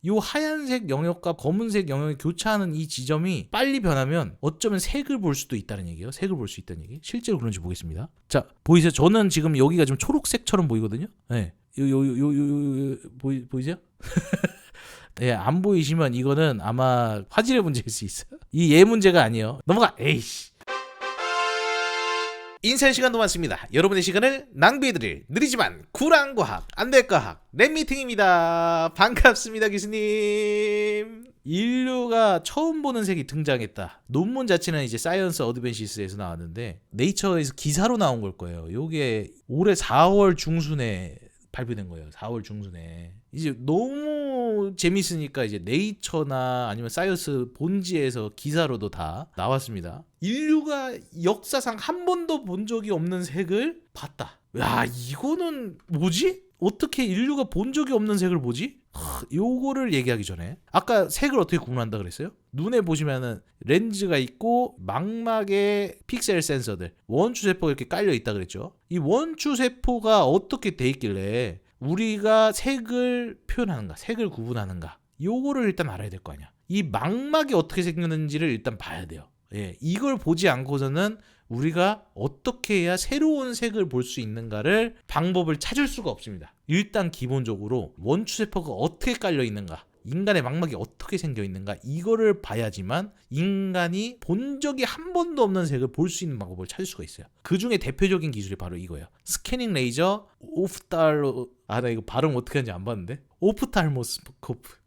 요 하얀색 영역과 검은색 영역이 교차하는 이 지점이 빨리 변하면 어쩌면 색을 볼 수도 있다는 얘기예요. 색을 볼 수 있다는 얘기. 실제로 그런지 보겠습니다. 자, 보이세요? 저는 지금 여기가 좀 초록색처럼 보이거든요. 네. 보이세요? 네, 안 보이시면 이거는 아마 화질의 문제일 수 있어요. 이 예 문제가 아니에요. 넘어가. 에이씨. 인사할 시간도 많습니다. 여러분의 시간을 낭비해드릴 느리지만 쿨한 과학, 안될과학 랩미팅입니다. 반갑습니다, 교수님. 인류가 처음 보는 색이 등장했다. 논문 자체는 이제 사이언스 어드밴시스에서 나왔는데 네이처에서 기사로 나온 걸 거예요. 요게 올해 4월 중순에 발표된 거예요. 4월 중순에. 이제 너무 재밌으니까 이제 네이처나 아니면 사이언스 본지에서 기사로도 다 나왔습니다. 인류가 역사상 한 번도 본 적이 없는 색을 봤다. 야, 이거는 뭐지? 어떻게 인류가 본 적이 없는 색을 보지? 요거를 얘기하기 전에 아까 색을 어떻게 구분한다 그랬어요? 눈에 보시면은 렌즈가 있고 망막에 픽셀 센서들, 원추세포가 이렇게 깔려 있다 그랬죠. 이 원추세포가 어떻게 돼 있길래 우리가 색을 표현하는가, 색을 구분하는가, 요거를 일단 알아야 될 거 아니야. 이 망막이 어떻게 생겼는지를 일단 봐야 돼요. 예, 이걸 보지 않고서는 우리가 어떻게 해야 새로운 색을 볼 수 있는가를 방법을 찾을 수가 없습니다. 일단 기본적으로 원추세포가 어떻게 깔려 있는가, 인간의 망막이 어떻게 생겨 있는가, 이거를 봐야지만 인간이 본 적이 한 번도 없는 색을 볼 수 있는 방법을 찾을 수가 있어요. 그 중에 대표적인 기술이 바로 이거예요. 스캐닝 레이저 오프탈로, 나 이거 발음 어떻게 하는지 안 봤는데, 오프탈모스코프.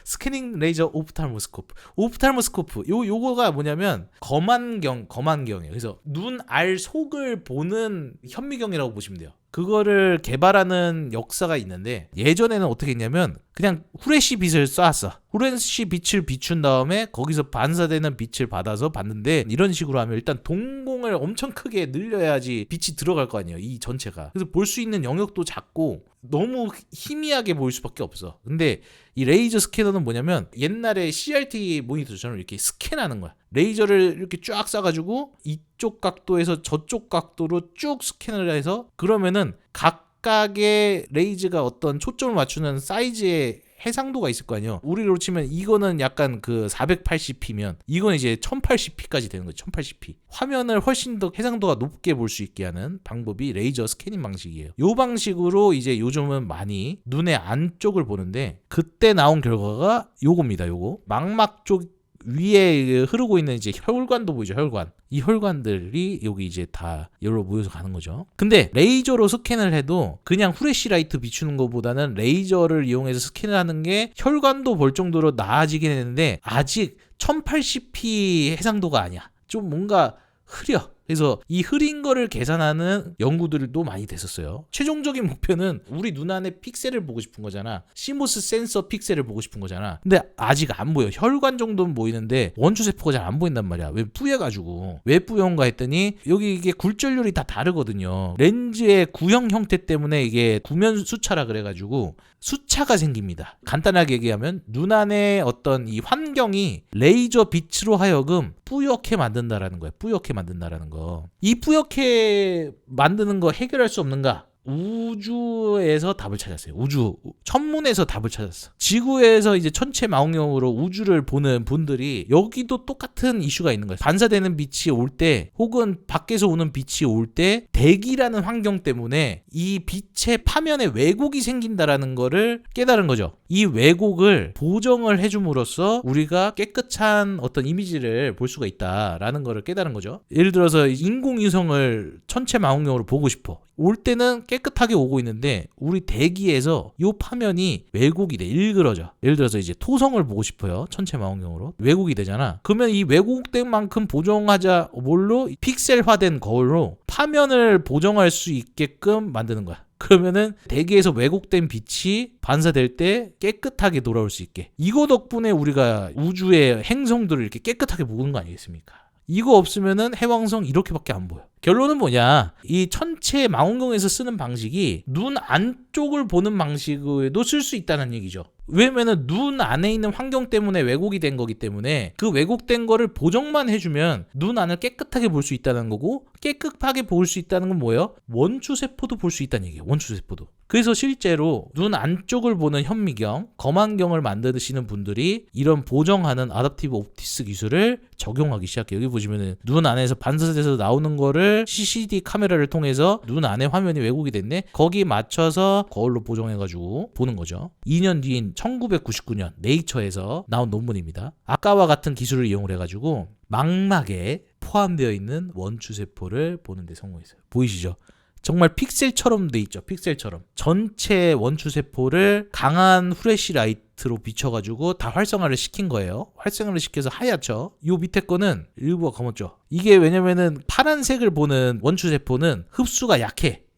스캐닝 레이저 오프탈모스코프. 요거가 뭐냐면 검안경이에요. 그래서 눈 알 속을 보는 현미경이라고 보시면 돼요. 그거를 개발하는 역사가 있는데, 예전에는 어떻게 했냐면 그냥 후레쉬 빛을 쐈어. 후레쉬 빛을 비춘 다음에 거기서 반사되는 빛을 받아서 봤는데, 이런 식으로 하면 일단 동공을 엄청 크게 늘려야지 빛이 들어갈 거 아니에요, 이 전체가. 그래서 볼 수 있는 영역도 작고 너무 희미하게 보일 수밖에 없어. 근데 이 레이저 스캐너는 뭐냐면 옛날에 CRT 모니터처럼 이렇게 스캔하는 거야. 레이저를 이렇게 쫙 쏴가지고 이쪽 각도에서 저쪽 각도로 쭉 스캔을 해서, 그러면은 각각의 레이저가 어떤 초점을 맞추는 사이즈의 해상도가 있을 거 아니에요. 우리로 치면 이거는 약간 그 480p면 이건 이제 1080p까지 되는 거죠. 1080p. 화면을 훨씬 더 해상도가 높게 볼 수 있게 하는 방법이 레이저 스캐닝 방식이에요. 이 방식으로 이제 요즘은 많이 눈의 안쪽을 보는데, 그때 나온 결과가 요겁니다. 요거 망막 쪽 위에 흐르고 있는 이제 혈관도 보이죠. 혈관. 이 혈관들이 여기 이제 다 여기로 모여서 가는 거죠. 근데 레이저로 스캔을 해도 그냥 후레쉬 라이트 비추는 것보다는 레이저를 이용해서 스캔을 하는 게 혈관도 볼 정도로 나아지긴 했는데 아직 1080p 해상도가 아니야. 좀 뭔가 흐려. 그래서 이 흐린 거를 계산하는 연구들도 많이 됐었어요. 최종적인 목표는 우리 눈 안에 픽셀을 보고 싶은 거잖아. 시모스 센서 픽셀을 보고 싶은 거잖아. 근데 아직 안 보여. 혈관 정도는 보이는데 원추세포가 잘 안 보인단 말이야. 왜 뿌여가지고. 왜 뿌여온가 했더니 여기 이게 굴절률이 다 다르거든요. 렌즈의 구형 형태 때문에 이게 구면 수차라 그래가지고 수차가 생깁니다. 간단하게 얘기하면 눈 안에 어떤 이 환경이 레이저 빛으로 하여금 뿌옇게 만든다라는 거예요. 뿌옇게 만든다라는 거. 이 뿌옇게 만드는 거 해결할 수 없는가? 우주에서 답을 찾았어요. 우주 천문에서 답을 찾았어. 지구에서 이제 천체망원경으로 우주를 보는 분들이 여기도 똑같은 이슈가 있는 거예요. 반사되는 빛이 올 때 혹은 밖에서 오는 빛이 올 때 대기라는 환경 때문에 이 빛의 파면에 왜곡이 생긴다라는 거를 깨달은 거죠. 이 왜곡을 보정을 해줌으로써 우리가 깨끗한 어떤 이미지를 볼 수가 있다라는 거를 깨달은 거죠. 예를 들어서 인공위성을 천체망원경으로 보고 싶어. 올 때는 깨끗하게 오고 있는데 우리 대기에서 이 파면이 왜곡이 돼. 일그러져. 예를 들어서 이제 토성을 보고 싶어요. 천체망원경으로. 왜곡이 되잖아. 그러면 이 왜곡된 만큼 보정하자 뭘로? 픽셀화된 거울로 파면을 보정할 수 있게끔 만드는 거야. 그러면은 대기에서 왜곡된 빛이 반사될 때 깨끗하게 돌아올 수 있게. 이거 덕분에 우리가 우주의 행성들을 이렇게 깨끗하게 보는 거 아니겠습니까? 이거 없으면은 해왕성 이렇게밖에 안 보여. 결론은 뭐냐, 이 천체 망원경에서 쓰는 방식이 눈 안쪽을 보는 방식에도 쓸 수 있다는 얘기죠. 왜냐면은 눈 안에 있는 환경 때문에 왜곡이 된 거기 때문에 그 왜곡된 거를 보정만 해주면 눈 안을 깨끗하게 볼 수 있다는 거고, 깨끗하게 볼 수 있다는 건 뭐예요? 원추세포도 볼 수 있다는 얘기예요. 원추세포도. 그래서 실제로 눈 안쪽을 보는 현미경, 검안경을 만드시는 분들이 이런 보정하는 아답티브 옵틱스 기술을 적용하기 시작해요. 여기 보시면은 눈 안에서 반사돼서 나오는 거를 CCD 카메라를 통해서 눈 안에 화면이 왜곡이 됐네, 거기 맞춰서 거울로 보정해가지고 보는 거죠. 2년 뒤인 1999년 네이처에서 나온 논문입니다. 아까와 같은 기술을 이용을 해가지고 망막에 포함되어 있는 원추세포를 보는 데 성공했어요. 보이시죠? 정말 픽셀처럼 돼 있죠. 픽셀처럼. 전체 원추세포를 강한 후레쉬 라이트로 비춰가지고 다 활성화를 시킨 거예요. 활성화를 시켜서 하얗죠. 요 밑에 거는 일부가 검었죠. 이게 왜냐면은 파란색을 보는 원추세포는 흡수가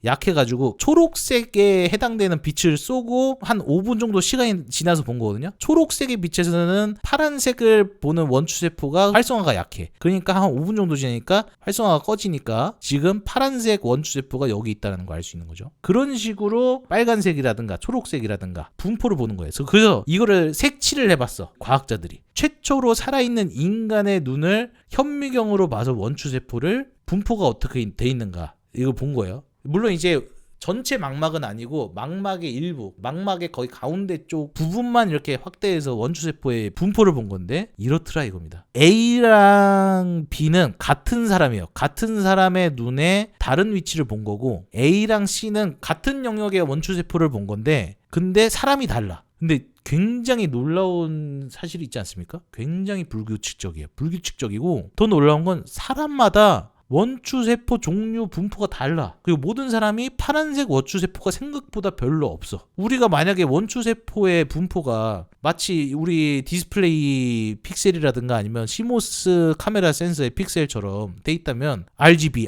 약해가지고 초록색에 해당되는 빛을 쏘고 한 5분 정도 시간이 지나서 본 거거든요. 초록색의 빛에서는 파란색을 보는 원추세포가 활성화가 약해. 그러니까 한 5분 정도 지나니까 활성화가 꺼지니까 지금 파란색 원추세포가 여기 있다는 걸 알 수 있는 거죠. 그런 식으로 빨간색이라든가 초록색이라든가 분포를 보는 거예요. 그래서 이거를 색칠을 해봤어, 과학자들이. 최초로 살아있는 인간의 눈을 현미경으로 봐서 원추세포를 분포가 어떻게 돼 있는가 이걸 본 거예요. 물론 이제 전체 망막은 아니고 망막의 일부, 망막의 거의 가운데 쪽 부분만 이렇게 확대해서 원추세포의 분포를 본 건데 이렇더라 이겁니다. A랑 B는 같은 사람이에요. 같은 사람의 눈에 다른 위치를 본 거고, A랑 C는 같은 영역의 원추세포를 본 건데 근데 사람이 달라. 근데 굉장히 놀라운 사실이 있지 않습니까? 굉장히 불규칙적이에요. 불규칙적이고 더 놀라운 건 사람마다 원추세포 종류 분포가 달라. 그리고 모든 사람이 파란색 원추세포가 생각보다 별로 없어. 우리가 만약에 원추세포의 분포가 마치 우리 디스플레이 픽셀이라든가 아니면 시모스 카메라 센서의 픽셀처럼 돼 있다면 RGB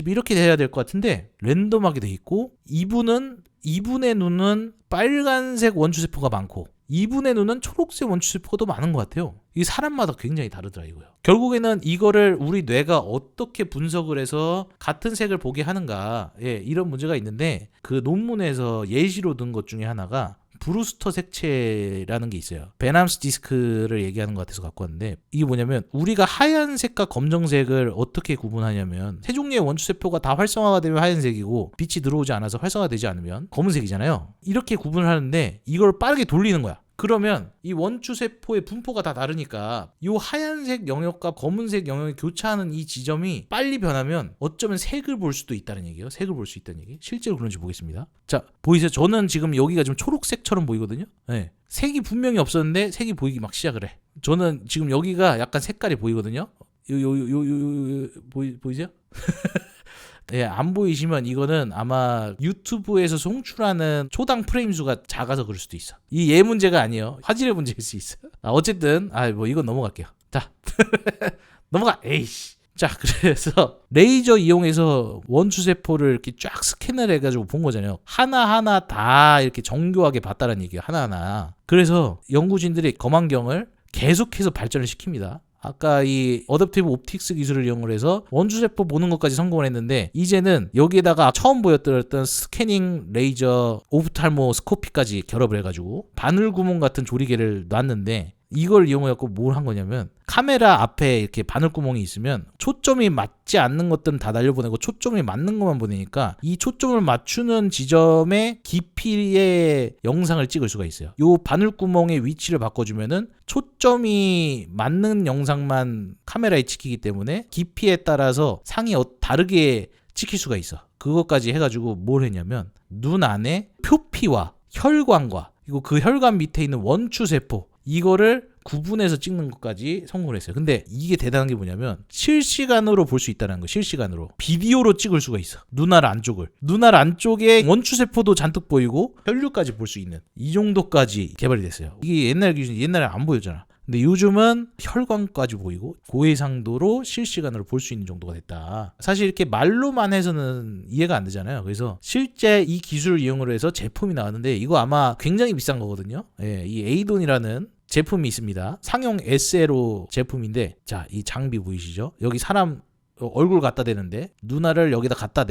이렇게 돼야 될 것 같은데 랜덤하게 돼 있고, 이분의 눈은 빨간색 원추세포가 많고 이분의 눈은 초록색 원추세포도 많은 것 같아요. 이 사람마다 굉장히 다르더라 이거요. 결국에는 이거를 우리 뇌가 어떻게 분석을 해서 같은 색을 보게 하는가, 이런 문제가 있는데 그 논문에서 예시로 든 것 중에 하나가 브루스터 색채라는 게 있어요. 베남스 디스크를 얘기하는 것 같아서 갖고 왔는데, 이게 뭐냐면 우리가 하얀색과 검정색을 어떻게 구분하냐면 세 종류의 원추세포가 다 활성화가 되면 하얀색이고 빛이 들어오지 않아서 활성화되지 않으면 검은색이잖아요. 이렇게 구분을 하는데 이걸 빠르게 돌리는 거야. 그러면 이 원추세포의 분포가 다 다르니까 이 하얀색 영역과 검은색 영역이 교차하는 이 지점이 빨리 변하면 어쩌면 색을 볼 수도 있다는 얘기예요. 색을 볼 수 있다는 얘기. 실제로 그런지 보겠습니다. 자, 보이세요? 저는 지금 여기가 좀 초록색처럼 보이거든요. 네. 색이 분명히 없었는데 색이 보이기 막 시작을 해. 저는 지금 여기가 약간 색깔이 보이거든요. 보이세요? 네, 안 보이시면 이거는 아마 유튜브에서 송출하는 초당 프레임 수가 작아서 그럴 수도 있어. 이 얘 문제가 아니에요. 화질의 문제일 수 있어. 어쨌든 뭐 이건 넘어갈게요. 자, 넘어가. 에이씨. 자, 그래서 레이저 이용해서 원추세포를 이렇게 쫙 스캔을 해가지고 본 거잖아요. 하나하나 다 이렇게 정교하게 봤다는 얘기예요. 하나하나. 그래서 연구진들이 검안경을 계속해서 발전을 시킵니다. 아까 이 어댑티브 옵틱스 기술을 이용을 해서 원추세포 보는 것까지 성공을 했는데, 이제는 여기에다가 처음 보여드렸던 스캐닝 레이저 오프탈모스코피까지 결합을 해가지고 바늘구멍 같은 조리개를 놨는데, 이걸 이용해갖고 뭘 한 거냐면 카메라 앞에 이렇게 바늘구멍이 있으면 초점이 맞지 않는 것들은 다 날려보내고 초점이 맞는 것만 보내니까 이 초점을 맞추는 지점의 깊이의 영상을 찍을 수가 있어요. 이 바늘구멍의 위치를 바꿔주면은 초점이 맞는 영상만 카메라에 찍히기 때문에 깊이에 따라서 상이 다르게 찍힐 수가 있어. 그것까지 해가지고 뭘 했냐면 눈 안에 표피와 혈관과 그리고 그 혈관 밑에 있는 원추세포, 이거를 구분해서 찍는 것까지 성공을 했어요. 근데 이게 대단한 게 뭐냐면 실시간으로 볼 수 있다는 거예요. 실시간으로. 비디오로 찍을 수가 있어. 눈알 안쪽을. 눈알 안쪽에 원추세포도 잔뜩 보이고 혈류까지 볼 수 있는, 이 정도까지 개발이 됐어요. 이게 옛날 기준이 옛날에 안 보였잖아. 근데 요즘은 혈관까지 보이고 고해상도로 실시간으로 볼 수 있는 정도가 됐다. 사실 이렇게 말로만 해서는 이해가 안 되잖아요. 그래서 실제 이 기술을 이용으로 해서 제품이 나왔는데 이거 아마 굉장히 비싼 거거든요. 이 에이돈이라는 제품이 있습니다. 상용 SLO 제품인데, 자, 이 장비 보이시죠? 여기 사람 얼굴 갖다 대는데 누나를 여기다 갖다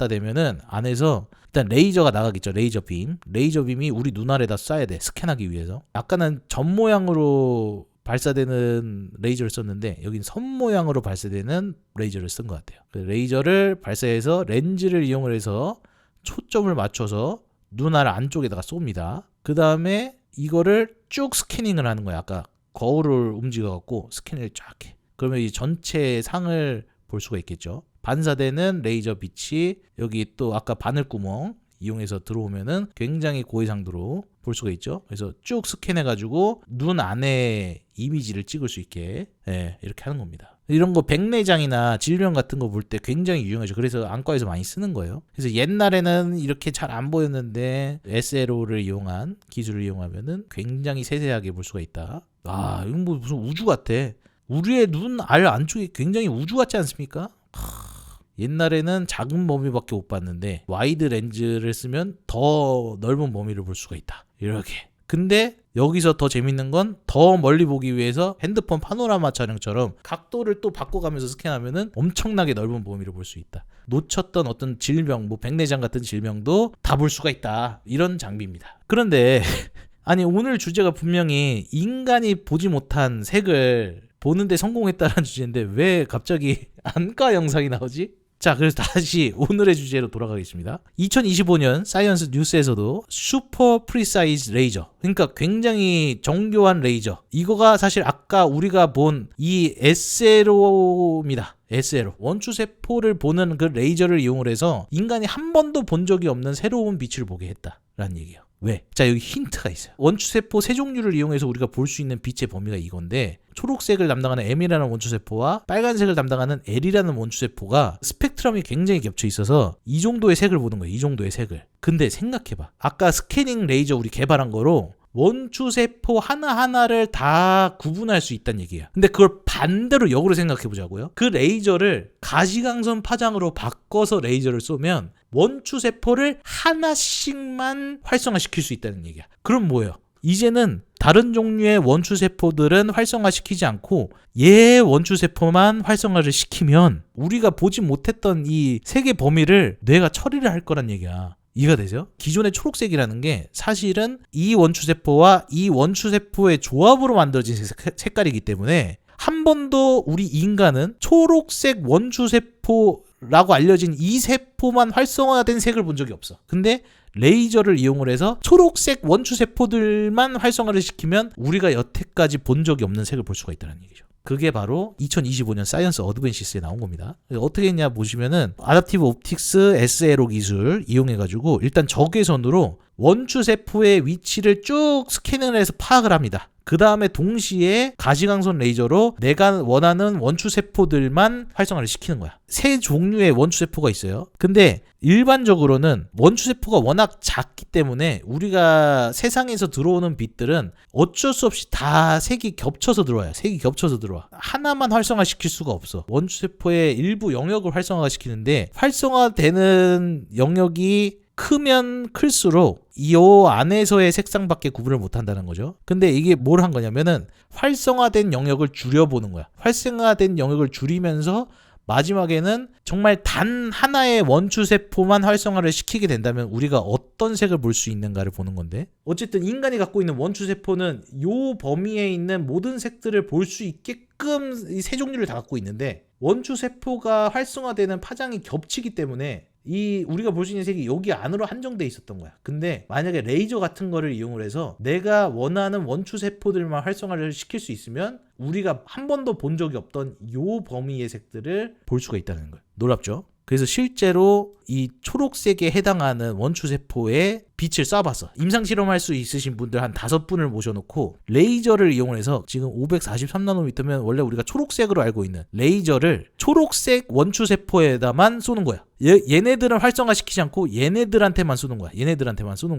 대면은 안에서 일단 레이저가 나가겠죠. 레이저빔이 우리 눈알에다 쏴야 돼. 스캔하기 위해서. 아까는 점 모양으로 발사되는 레이저를 썼는데 여긴 선 모양으로 발사되는 레이저를 쓴 것 같아요. 그 레이저를 발사해서 렌즈를 이용을 해서 초점을 맞춰서 눈알 안쪽에다가 쏩니다. 그 다음에 이거를 쭉 스캐닝을 하는 거야. 아까 거울을 움직여갖고 스캔을 쫙 해. 그러면 이 전체 상을 볼 수가 있겠죠. 반사되는 레이저 빛이 여기 또 아까 바늘구멍 이용해서 들어오면은 굉장히 고해상도로 볼 수가 있죠. 그래서 쭉 스캔해가지고 눈 안에 이미지를 찍을 수 있게 이렇게 하는 겁니다. 이런 거 백내장이나 질병 같은 거 볼 때 굉장히 유용하죠. 그래서 안과에서 많이 쓰는 거예요. 그래서 옛날에는 이렇게 잘 안 보였는데 SLO를 이용한 기술을 이용하면은 굉장히 세세하게 볼 수가 있다. 아, 이건 뭐 무슨 우주 같아. 우리의 눈 알 안쪽이 굉장히 우주 같지 않습니까? 옛날에는 작은 범위밖에 못 봤는데 와이드 렌즈를 쓰면 더 넓은 범위를 볼 수가 있다. 이렇게. 근데 여기서 더 재밌는 건 더 멀리 보기 위해서 핸드폰 파노라마 촬영처럼 각도를 또 바꿔가면서 스캔하면은 엄청나게 넓은 범위를 볼 수 있다. 놓쳤던 어떤 질병, 뭐 백내장 같은 질병도 다 볼 수가 있다. 이런 장비입니다. 그런데 아니 오늘 주제가 분명히 인간이 보지 못한 색을 보는데 성공했다라는 주제인데 왜 갑자기 안과 영상이 나오지? 자, 그래서 다시 오늘의 주제로 돌아가겠습니다. 2025년 사이언스 뉴스에서도 슈퍼 프리사이즈 레이저, 그러니까 굉장히 정교한 레이저, 이거가 사실 아까 우리가 본 이 SLO입니다. SLO, 원추세포를 보는 그 레이저를 이용을 해서 인간이 한 번도 본 적이 없는 새로운 빛을 보게 했다라는 얘기예요. 왜? 자, 여기 힌트가 있어요. 원추세포 세 종류를 이용해서 우리가 볼 수 있는 빛의 범위가 이건데, 초록색을 담당하는 M이라는 원추세포와 빨간색을 담당하는 L이라는 원추세포가 스펙트럼이 굉장히 겹쳐 있어서 이 정도의 색을 보는 거예요. 이 정도의 색을. 근데 생각해봐. 아까 스캐닝 레이저 우리 개발한 거로 원추세포 하나하나를 다 구분할 수 있다는 얘기야. 근데 그걸 반대로 역으로 생각해 보자고요. 그 레이저를 가시광선 파장으로 바꿔서 레이저를 쏘면 원추세포를 하나씩만 활성화시킬 수 있다는 얘기야. 그럼 뭐예요? 이제는 다른 종류의 원추세포들은 활성화시키지 않고 얘 원추세포만 활성화를 시키면 우리가 보지 못했던 이 색의 범위를 뇌가 처리를 할 거란 얘기야. 이해가 되세요? 기존의 초록색이라는 게 사실은 이 원추세포와 이 원추세포의 조합으로 만들어진 색깔이기 때문에 한 번도 우리 인간은 초록색 원추세포라고 알려진 이 세포만 활성화된 색을 본 적이 없어. 근데 레이저를 이용을 해서 초록색 원추세포들만 활성화를 시키면 우리가 여태까지 본 적이 없는 색을 볼 수가 있다는 얘기죠. 그게 바로 2025년 사이언스 어드밴시스에 나온 겁니다. 어떻게 했냐 보시면은 아답티브 옵틱스 SLO 기술 이용해가지고 일단 적외선으로 원추세포의 위치를 쭉 스캐닝을 해서 파악을 합니다. 그 다음에 동시에 가시광선 레이저로 내가 원하는 원추세포들만 활성화를 시키는 거야. 세 종류의 원추세포가 있어요. 근데 일반적으로는 원추세포가 워낙 작기 때문에 우리가 세상에서 들어오는 빛들은 어쩔 수 없이 다 색이 겹쳐서 들어와요. 색이 겹쳐서 들어와. 하나만 활성화시킬 수가 없어. 원추세포의 일부 영역을 활성화시키는데 활성화되는 영역이 크면 클수록 이 안에서의 색상밖에 구분을 못한다는 거죠. 근데 이게 뭘 한 거냐면은 활성화된 영역을 줄여보는 거야. 활성화된 영역을 줄이면서 마지막에는 정말 단 하나의 원추세포만 활성화를 시키게 된다면 우리가 어떤 색을 볼 수 있는가를 보는 건데, 어쨌든 인간이 갖고 있는 원추세포는 요 범위에 있는 모든 색들을 볼 수 있게끔 이 세 종류를 다 갖고 있는데, 원추세포가 활성화되는 파장이 겹치기 때문에 이 우리가 볼 수 있는 색이 여기 안으로 한정돼 있었던 거야. 근데 만약에 레이저 같은 거를 이용을 해서 내가 원하는 원추세포들만 활성화를 시킬 수 있으면 우리가 한 번도 본 적이 없던 요 범위의 색들을 볼 수가 있다는 거예요. 놀랍죠? 그래서 실제로 이 초록색에 해당하는 원추세포에 빛을 쏴봤어. 임상실험할 수 있으신 분들 한 5분을 모셔놓고 레이저를 이용해서, 지금 543나노미터면 원래 우리가 초록색으로 알고 있는 레이저를 초록색 원추세포에다만 쏘는 거야. 얘네들은 활성화시키지 않고 얘네들한테만 쏘는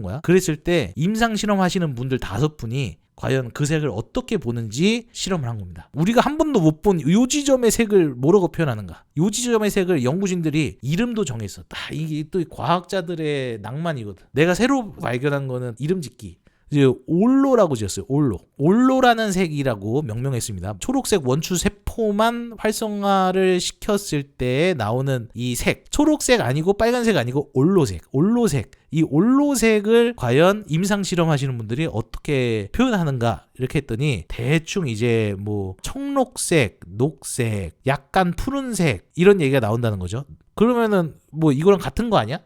거야. 그랬을 때 임상실험 하시는 분들 5분이 과연 그 색을 어떻게 보는지 실험을 한 겁니다. 우리가 한 번도 못 본 요 지점의 색을 뭐라고 표현하는가? 요 지점의 색을 연구진들이 이름도 정했어. 이게 또 과학자들의 낭만이거든. 내가 새로 발견한 거는 이름 짓기. 이제 올로라고 지었어요. 올로라는 색이라고 명명했습니다. 초록색 원추 세포만 활성화를 시켰을 때 나오는 이 색, 초록색 아니고 빨간색 아니고 올로색. 이 올로색을 과연 임상 실험하시는 분들이 어떻게 표현하는가 이렇게 했더니 대충 이제 뭐 청록색, 녹색, 약간 푸른색 이런 얘기가 나온다는 거죠. 그러면은 뭐 이거랑 같은 거 아니야?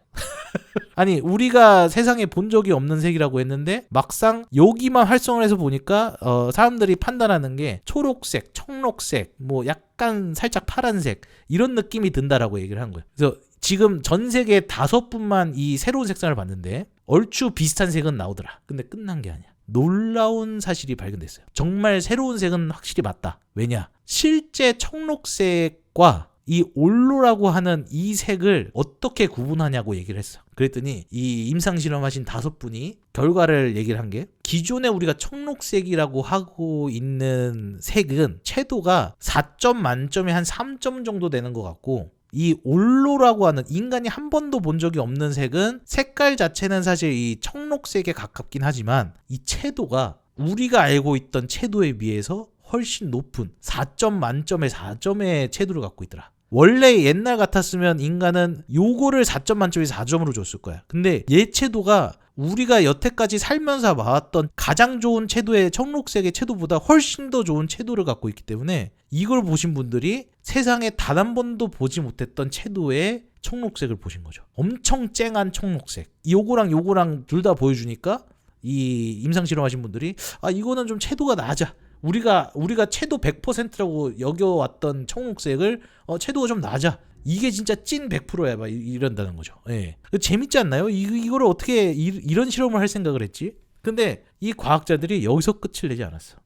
아니 우리가 세상에 본 적이 없는 색이라고 했는데 막상 여기만 활성을 해서 보니까 사람들이 판단하는 게 초록색, 청록색, 뭐 약간 살짝 파란색 이런 느낌이 든다라고 얘기를 한 거예요. 그래서 지금 전 세계 5분만 이 새로운 색상을 봤는데 얼추 비슷한 색은 나오더라. 근데 끝난 게 아니야. 놀라운 사실이 발견됐어요. 정말 새로운 색은 확실히 맞다. 왜냐? 실제 청록색과 이 올로라고 하는 이 색을 어떻게 구분하냐고 얘기를 했어. 그랬더니 이 임상실험하신 5분이 결과를 얘기를 한 게 기존에 우리가 청록색이라고 하고 있는 색은 채도가 4점 만점에 한 3점 정도 되는 것 같고 이 올로라고 하는 인간이 한 번도 본 적이 없는 색은 색깔 자체는 사실 이 청록색에 가깝긴 하지만 이 채도가 우리가 알고 있던 채도에 비해서 훨씬 높은 4점 만점에 4점의 채도를 갖고 있더라. 원래 옛날 같았으면 인간은 요거를 4점 만점에 4점으로 줬을 거야. 근데 얘 채도가 우리가 여태까지 살면서 봐왔던 가장 좋은 채도의 청록색의 채도보다 훨씬 더 좋은 채도를 갖고 있기 때문에 이걸 보신 분들이 세상에 단 한 번도 보지 못했던 채도의 청록색을 보신 거죠. 엄청 쨍한 청록색. 요거랑 둘 다 보여주니까 이 임상실험하신 분들이 이거는 좀 채도가 낮아. 우리가 채도 100%라고 여겨왔던 청록색을 채도가 좀 낮아. 이게 진짜 찐 100%야. 막 이런다는 거죠. 예. 재밌지 않나요? 이거를 어떻게 이런 실험을 할 생각을 했지? 근데 이 과학자들이 여기서 끝을 내지 않았어.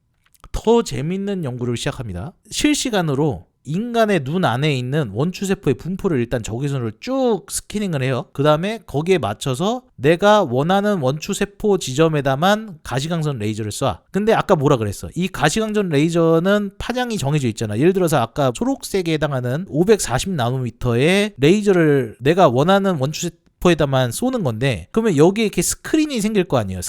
더 재밌는 연구를 시작합니다. 실시간으로 인간의 눈 안에 있는 원추세포의 분포를 일단 적외선으로 쭉 스캐닝을 해요. 그 다음에 거기에 맞춰서 내가 원하는 원추세포 지점에다만 가시광선 레이저를 쏴. 근데 아까 뭐라 그랬어? 이 가시광선 레이저는 파장이 정해져 있잖아. 예를 들어서 아까 초록색에 해당하는 540나노미터의 레이저를 내가 원하는 원추세포에다만 쏘는 건데 그러면 여기에 이렇게 스크린이 생길 거 아니에요.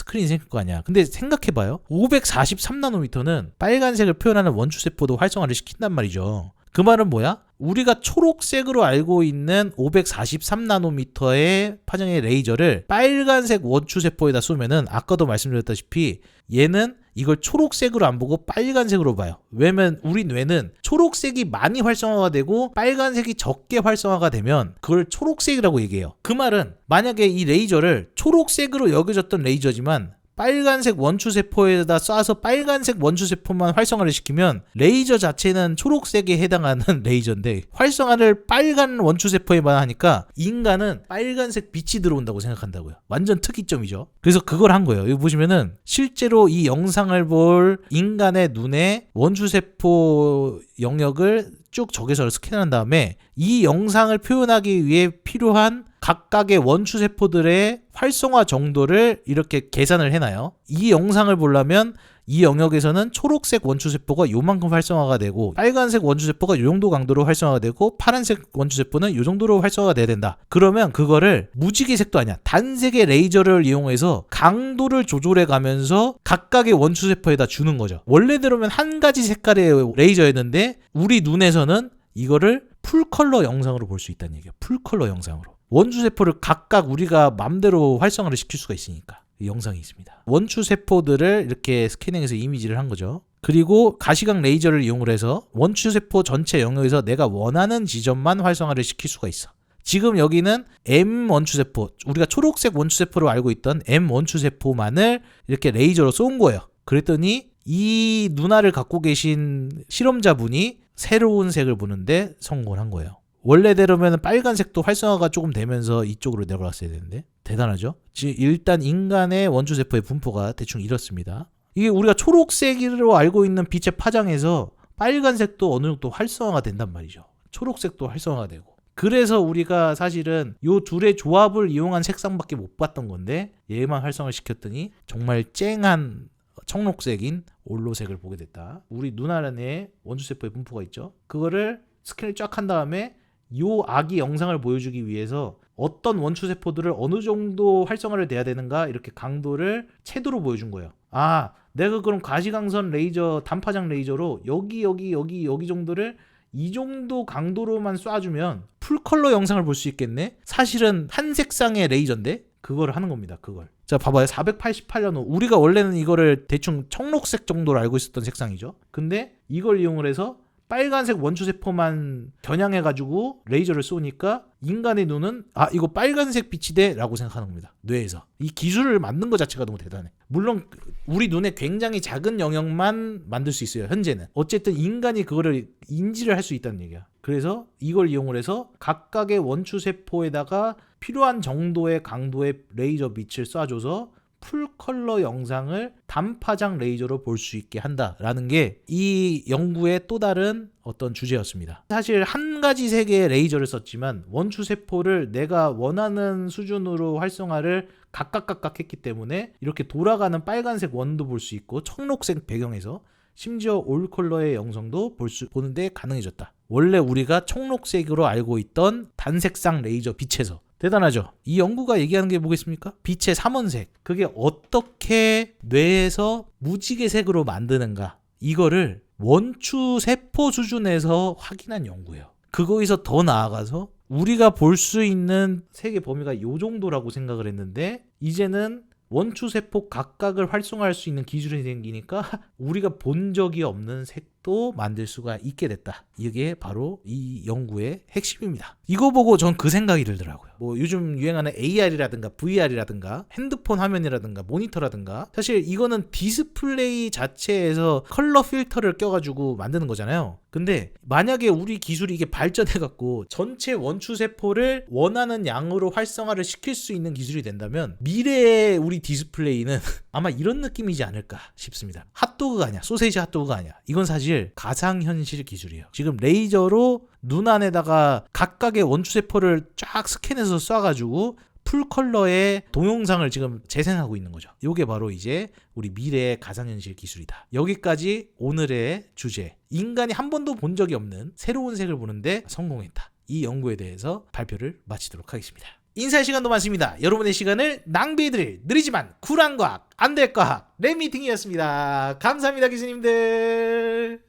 근데 생각해봐요. 543나노미터는 빨간색을 표현하는 원추세포도 활성화를 시킨단 말이죠. 그 말은 뭐야? 우리가 초록색으로 알고 있는 543나노미터의 파장의 레이저를 빨간색 원추세포에다 쏘면은 아까도 말씀드렸다시피 얘는 이걸 초록색으로 안 보고 빨간색으로 봐요. 왜냐면 우리 뇌는 초록색이 많이 활성화가 되고 빨간색이 적게 활성화가 되면 그걸 초록색이라고 얘기해요. 그 말은 만약에 이 레이저를 초록색으로 여겨졌던 레이저지만 빨간색 원추세포에다 쏴서 빨간색 원추세포만 활성화를 시키면 레이저 자체는 초록색에 해당하는 레이저인데 활성화를 빨간 원추세포에만 하니까 인간은 빨간색 빛이 들어온다고 생각한다고요. 완전 특이점이죠. 그래서 그걸 한 거예요. 여기 보시면은 실제로 이 영상을 볼 인간의 눈에 원추세포 영역을 쭉 적외선으로 스캔한 다음에 이 영상을 표현하기 위해 필요한 각각의 원추세포들의 활성화 정도를 이렇게 계산을 해놔요. 이 영상을 보려면 이 영역에서는 초록색 원추세포가 요만큼 활성화가 되고 빨간색 원추세포가 요 정도 강도로 활성화가 되고 파란색 원추세포는 요 정도로 활성화가 돼야 된다. 그러면 그거를 무지개색도 아니야. 단색의 레이저를 이용해서 강도를 조절해 가면서 각각의 원추세포에다 주는 거죠. 원래대로면 한 가지 색깔의 레이저였는데 우리 눈에서는 이거를 풀컬러 영상으로 볼 수 있다는 얘기예요. 풀컬러 영상으로. 원추세포를 각각 우리가 맘대로 활성화를 시킬 수가 있으니까 이 영상이 있습니다. 원추세포들을 이렇게 스캐닝해서 이미지를 한 거죠. 그리고 가시광 레이저를 이용을 해서 원추세포 전체 영역에서 내가 원하는 지점만 활성화를 시킬 수가 있어. 지금 여기는 M 원추세포, 우리가 초록색 원추세포로 알고 있던 M 원추세포만을 이렇게 레이저로 쏜 거예요. 그랬더니 이 눈알을 갖고 계신 실험자분이 새로운 색을 보는데 성공을 한 거예요. 원래대로면 빨간색도 활성화가 조금 되면서 이쪽으로 내려갔어야 되는데 대단하죠? 일단 인간의 원추세포의 분포가 대충 이렇습니다. 이게 우리가 초록색으로 알고 있는 빛의 파장에서 빨간색도 어느 정도 활성화가 된단 말이죠. 초록색도 활성화가 되고. 그래서 우리가 사실은 요 둘의 조합을 이용한 색상밖에 못 봤던 건데 얘만 활성화를 시켰더니 정말 쨍한 청록색인 올로색을 보게 됐다. 우리 눈알 안에 원추세포의 분포가 있죠. 그거를 스캔을 쫙 한 다음에 요 아기 영상을 보여주기 위해서 어떤 원추세포들을 어느 정도 활성화를 돼야 되는가 이렇게 강도를 채도로 보여준 거예요. 아, 내가 그럼 가시광선 레이저, 단파장 레이저로 여기 정도를 이 정도 강도로만 쏴주면 풀컬러 영상을 볼 수 있겠네? 사실은 한 색상의 레이저인데 그걸 하는 겁니다. 그걸. 자, 봐봐요. 488년 후. 우리가 원래는 이거를 대충 청록색 정도로 알고 있었던 색상이죠. 근데 이걸 이용을 해서 빨간색 원추세포만 겨냥해가지고 레이저를 쏘니까 인간의 눈은 아, 이거 빨간색 빛이 돼 라고 생각하는 겁니다. 뇌에서. 이 기술을 만든 것 자체가 너무 대단해. 물론 우리 눈에 굉장히 작은 영역만 만들 수 있어요. 현재는. 어쨌든 인간이 그거를 인지를 할 수 있다는 얘기야. 그래서 이걸 이용을 해서 각각의 원추세포에다가 필요한 정도의 강도의 레이저 빛을 쏴줘서 풀컬러 영상을 단파장 레이저로 볼 수 있게 한다라는 게 이 연구의 또 다른 어떤 주제였습니다. 사실 한 가지 색의 레이저를 썼지만 원추세포를 내가 원하는 수준으로 활성화를 각각 했기 때문에 이렇게 돌아가는 빨간색 원도 볼 수 있고 청록색 배경에서 심지어 올 컬러의 영상도 보는데 가능해졌다. 원래 우리가 청록색으로 알고 있던 단색상 레이저 빛에서. 대단하죠? 이 연구가 얘기하는 게 뭐겠습니까? 빛의 삼원색. 그게 어떻게 뇌에서 무지개색으로 만드는가. 이거를 원추 세포 수준에서 확인한 연구예요. 그거에서 더 나아가서 우리가 볼 수 있는 색의 범위가 이 정도라고 생각을 했는데 이제는 원추 세포 각각을 활성화할 수 있는 기술이 생기니까 우리가 본 적이 없는 색도 만들 수가 있게 됐다. 이게 바로 이 연구의 핵심입니다. 이거 보고 전 그 생각이 들더라고요. 뭐 요즘 유행하는 AR이라든가 VR이라든가 핸드폰 화면이라든가 모니터라든가 사실 이거는 디스플레이 자체에서 컬러 필터를 껴가지고 만드는 거잖아요. 근데 만약에 우리 기술이 이게 발전해갖고 전체 원추세포를 원하는 양으로 활성화를 시킬 수 있는 기술이 된다면 미래의 우리 디스플레이는 아마 이런 느낌이지 않을까 싶습니다. 핫도그가 아니야. 소세지 핫도그가 아니야. 이건 사실 가상현실 기술이에요. 지금 레이저로 눈 안에다가 각각의 원추세포를 쫙 스캔해서 쏴가지고 풀컬러의 동영상을 지금 재생하고 있는 거죠. 이게 바로 이제 우리 미래의 가상현실 기술이다. 여기까지 오늘의 주제. 인간이 한 번도 본 적이 없는 새로운 색을 보는데 성공했다. 이 연구에 대해서 발표를 마치도록 하겠습니다. 인사할 시간도 많습니다. 여러분의 시간을 낭비해드릴 느리지만 쿨한 과학, 안 될 과학 랩미팅이었습니다. 감사합니다, 교수님들.